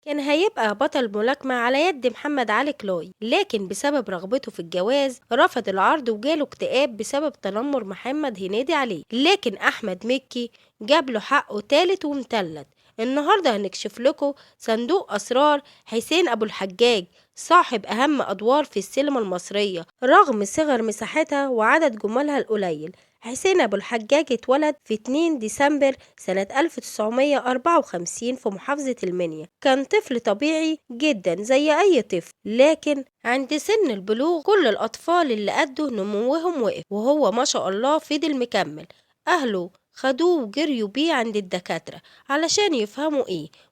كان هيبقى بطل ملاكمة على يد محمد علي كلاي، لكن بسبب رغبته في الجواز رفض العرض وجاله اكتئاب بسبب تنمر محمد هنيدي عليه. لكن أحمد مكي جاب له حقه تالت ومتلت. النهاردة هنكشف لكم صندوق أسرار حسين أبو الحجاج، صاحب أهم أدوار في السينما المصرية رغم صغر مساحتها وعدد جملها القليل. حسين أبو الحجاج اتولد في 2 ديسمبر سنة 1954 في محافظة المنيا. كان طفل طبيعي جدا زي أي طفل، لكن عند سن البلوغ كل الأطفال اللي قده نموهم وقف، وهو ما شاء الله فضل مكمل. أهله خدوه وجريوا بيه عند الدكاترة علشان يفهموا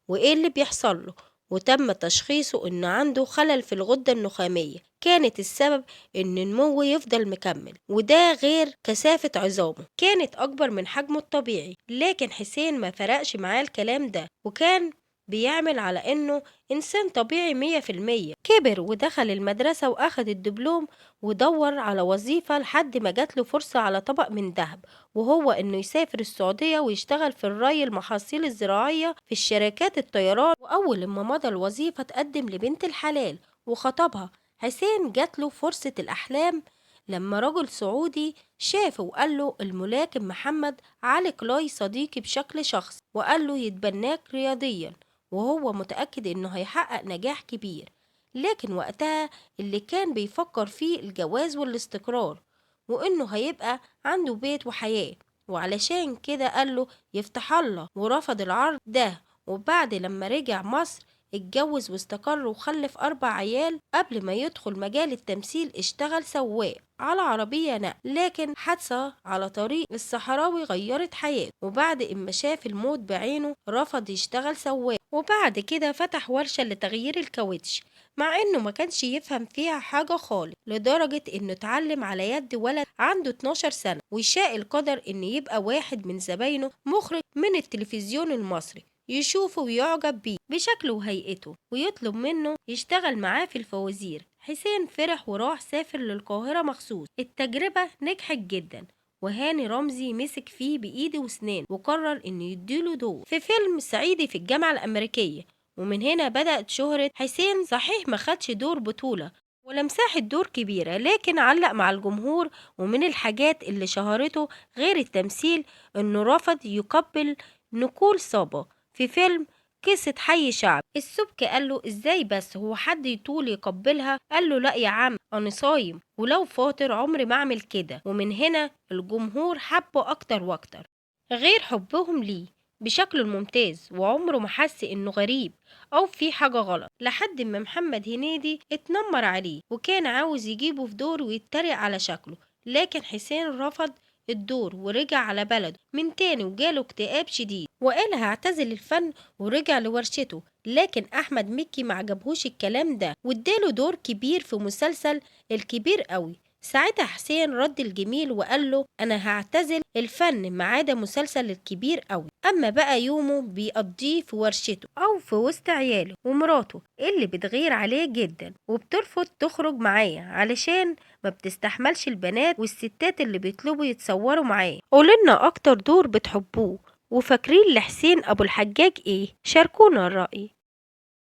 وإيه اللي بيحصل له، وتم تشخيصه إنه عنده خلل في الغدة النخامية كانت السبب إن نموه يفضل مكمل، وده غير كثافة عظامه كانت أكبر من حجمه الطبيعي. لكن حسين ما فرقش معاه الكلام ده، وكان بيعمل على إنه إنسان طبيعي 100%. كبر ودخل المدرسة وأخد الدبلوم ودور على وظيفة لحد ما جاتله فرصة على طبق من ذهب، وهو إنه يسافر السعودية ويشتغل في الري المحاصيل الزراعية في الشركات الطيران. وأول ما مضى الوظيفة تقدم لبنت الحلال وخطبها. حسين جاتله فرصة الأحلام لما رجل سعودي شافه وقال له الملاكم محمد علي كلاي صديقي بشكل شخصي، وقال له يتبناك رياضيا، وهو متأكد إنه هيحقق نجاح كبير. لكن وقتها اللي كان بيفكر فيه الجواز والاستقرار، وإنه هيبقى عنده بيت وحياة، وعلشان كده قال له يفتح الله ورفض العرض ده. وبعد لما رجع مصر اتجوز واستقر وخلف 4 عيال. قبل ما يدخل مجال التمثيل اشتغل سواق على عربية نقل، لكن حادثة على طريق الصحراوي غيرت حياته، وبعد اما شاف الموت بعينه رفض يشتغل سواق، وبعد كده فتح ورشة لتغيير الكاوتش مع انه ما كانش يفهم فيها حاجة خالص، لدرجة انه اتعلم على يد ولد عنده 12 سنة. ويشاء القدر ان يبقى واحد من زباينه مخرج من التلفزيون المصري يشوفه ويعجب بيه بشكله وهيئته ويطلب منه يشتغل معاه في الفوازير. حسين فرح وراح سافر للقاهرة مخصوص. التجربة نجحت جدا، وهاني رمزي مسك فيه بإيده وسنان وقرر إنه يديله دور في فيلم صعيدي في الجامعة الأمريكية. ومن هنا بدأت شهرة حسين. صحيح ما خدش دور بطولة ولا مساحة دور كبيرة، لكن علق مع الجمهور. ومن الحاجات اللي شهرته غير التمثيل إنه رفض يقبل نيكول صابا في فيلم قصة حي شعب. السبكي قال له ازاي بس هو حد يطول يقبلها؟ قال له لا يا عم انا صايم، ولو فاطر عمري ما اعمل كده. ومن هنا الجمهور حبه اكتر واكتر، غير حبهم ليه بشكله الممتاز، وعمره ما حس انه غريب او في حاجة غلط. لحد ما محمد هنيدي اتنمر عليه وكان عاوز يجيبه في دور ويتريق على شكله، لكن حسين رفض الدور ورجع على بلده من تاني وجاله اكتئاب شديد وقال هعتزل الفن ورجع لورشته. لكن احمد مكي معجبهوش الكلام ده واداله دور كبير في مسلسل الكبير قوي. ساعتها حسين رد الجميل وقال له انا هعتزل الفن ما عدا مسلسل الكبير قوي، اما بقى يومه بيقضيه في ورشته او في وسط عياله ومراته اللي بتغير عليه جدا وبترفض تخرج معاه علشان ما بتستحملش البنات والستات اللي بيطلبوا يتصوروا معاه. قولنا اكتر دور بتحبوه وفاكرين لحسين ابو الحجاج ايه؟ شاركونا الرأي.